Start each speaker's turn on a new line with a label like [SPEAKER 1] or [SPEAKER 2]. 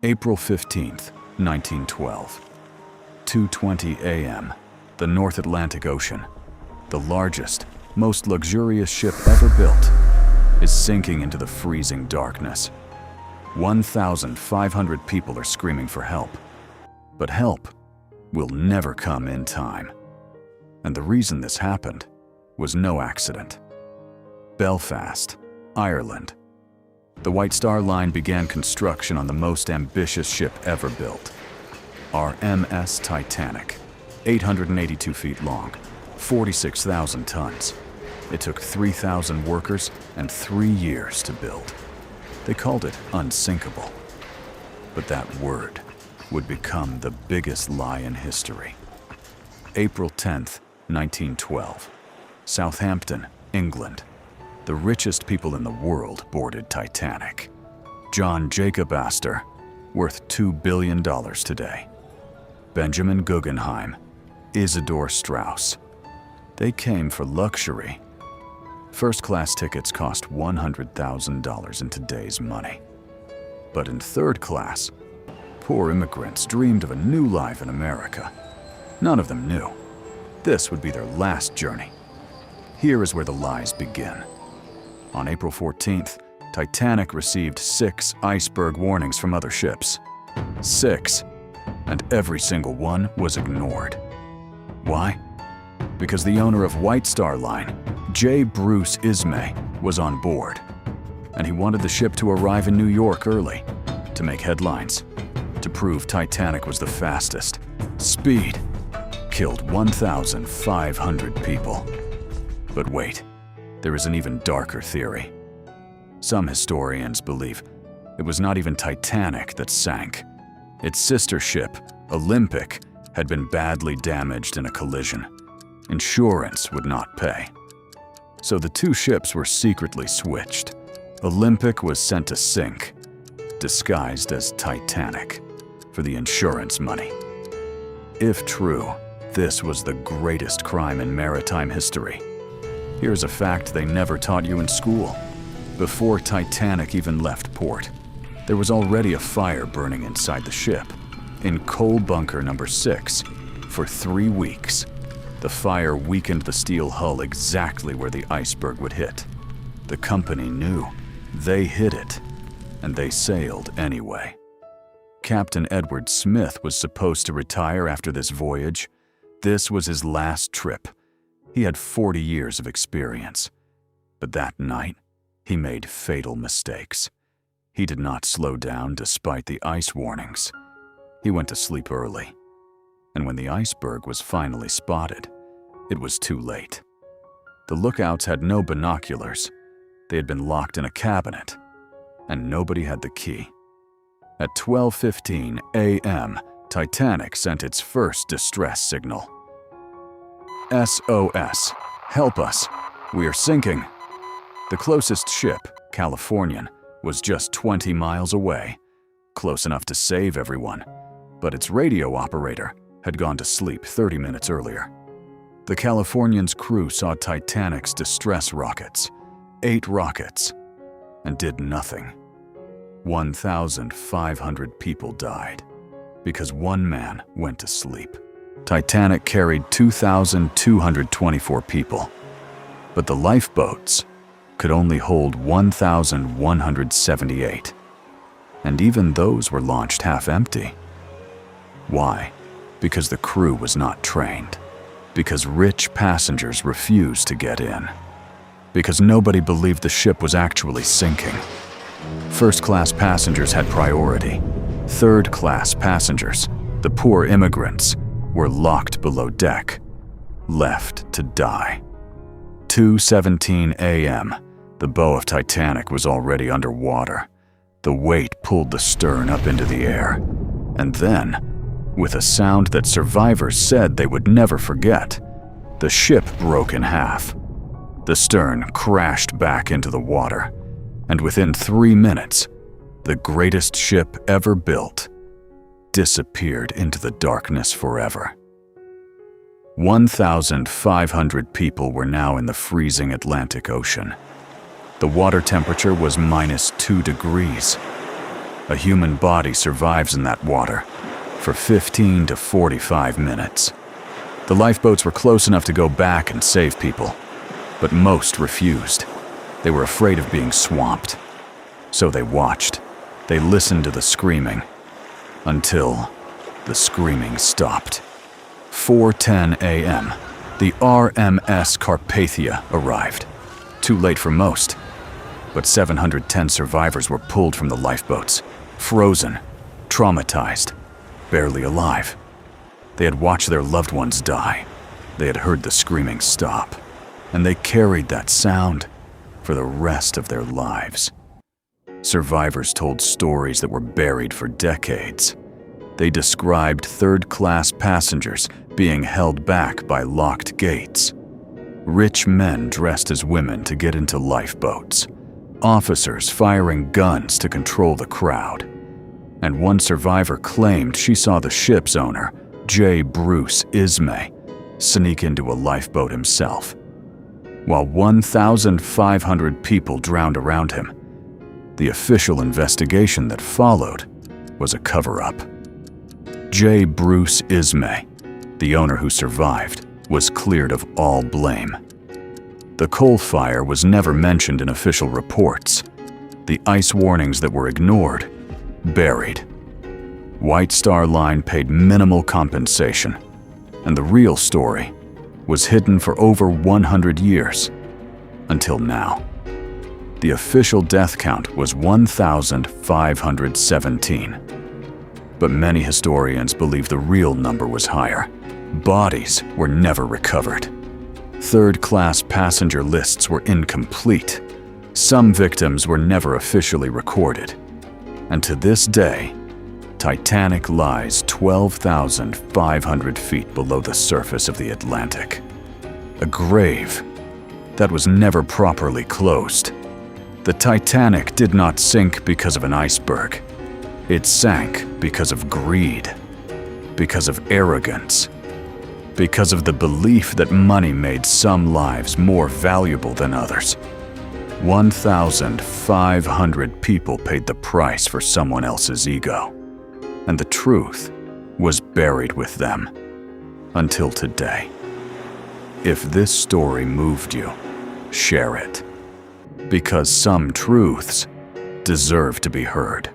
[SPEAKER 1] April 15th, 1912. 2:20 a.m. The North Atlantic Ocean, the largest, most luxurious ship ever built, is sinking into the freezing darkness. 1,500 people are screaming for help. But help will never come in time. And the reason this happened was no accident. Belfast, Ireland. The White Star Line began construction on the most ambitious ship ever built. RMS Titanic, 882 feet long, 46,000 tons. It took 3,000 workers and 3 years to build. They called it unsinkable. But that word would become the biggest lie in history. April 10th, 1912. Southampton, England. The richest people in the world boarded Titanic. John Jacob Astor, worth $2 billion today. Benjamin Guggenheim, Isidor Straus. They came for luxury. First-class tickets cost $100,000 in today's money. But in third class, poor immigrants dreamed of a new life in America. None of them knew this would be their last journey. Here is where the lies begin. On April 14th, Titanic received 6 iceberg warnings from other ships. 6. And every single one was ignored. Why? Because the owner of White Star Line, J. Bruce Ismay, was on board. And he wanted the ship to arrive in New York early, to make headlines, to prove Titanic was the fastest. Speed killed 1,500 people. But wait, there is an even darker theory. Some historians believe it was not even Titanic that sank. Its sister ship, Olympic, had been badly damaged in a collision. Insurance would not pay. So the two ships were secretly switched. Olympic was sent to sink, disguised as Titanic, for the insurance money. If true, this was the greatest crime in maritime history. Here's a fact they never taught you in school. Before Titanic even left port, there was already a fire burning inside the ship, in coal bunker number 6, for 3 weeks. The fire weakened the steel hull exactly where the iceberg would hit. The company knew. They hid it, and they sailed anyway. Captain Edward Smith was supposed to retire after this voyage. This was his last trip. He had 40 years of experience. But that night, he made fatal mistakes. He did not slow down despite the ice warnings. He went to sleep early. And when the iceberg was finally spotted, it was too late. The lookouts had no binoculars. They had been locked in a cabinet, and nobody had the key. At 12:15 a.m., Titanic sent its first distress signal. SOS, help us, we are sinking. The closest ship, Californian, was just 20 miles away, close enough to save everyone, but its radio operator had gone to sleep 30 minutes earlier. The Californian's crew saw Titanic's distress rockets, 8 rockets, and did nothing. 1,500 people died because one man went to sleep. Titanic carried 2,224 people, but the lifeboats could only hold 1,178, and even those were launched half-empty. Why? Because the crew was not trained. Because rich passengers refused to get in. Because nobody believed the ship was actually sinking. First-class passengers had priority. Third-class passengers, the poor immigrants, were locked below deck, left to die. 2:17 a.m., the bow of Titanic was already underwater. The weight pulled the stern up into the air. And then, with a sound that survivors said they would never forget, the ship broke in half. The stern crashed back into the water, and within 3 minutes, the greatest ship ever built disappeared into the darkness forever. 1,500 people were now in the freezing Atlantic Ocean. The water temperature was -2 degrees. A human body survives in that water for 15 to 45 minutes. The lifeboats were close enough to go back and save people, but most refused. They were afraid of being swamped. So they watched. They listened to the screaming until the screaming stopped. 4:10 a.m., the RMS Carpathia arrived. Too late for most, but 710 survivors were pulled from the lifeboats, frozen, traumatized, barely alive. They had watched their loved ones die. They had heard the screaming stop, and they carried that sound for the rest of their lives. Survivors told stories that were buried for decades. They described third-class passengers being held back by locked gates, rich men dressed as women to get into lifeboats, officers firing guns to control the crowd. And one survivor claimed she saw the ship's owner, J. Bruce Ismay, sneak into a lifeboat himself. While 1,500 people drowned around him, the official investigation that followed was a cover-up. J. Bruce Ismay, the owner who survived, was cleared of all blame. The coal fire was never mentioned in official reports. The ice warnings that were ignored, buried. White Star Line paid minimal compensation, and the real story was hidden for over 100 years, until now. The official death count was 1,517. But many historians believe the real number was higher. Bodies were never recovered. Third-class passenger lists were incomplete. Some victims were never officially recorded. And to this day, Titanic lies 12,500 feet below the surface of the Atlantic. A grave that was never properly closed. The Titanic did not sink because of an iceberg. It sank because of greed, because of arrogance, because of the belief that money made some lives more valuable than others. 1,500 people paid the price for someone else's ego, and the truth was buried with them until today. If this story moved you, share it, because some truths deserve to be heard.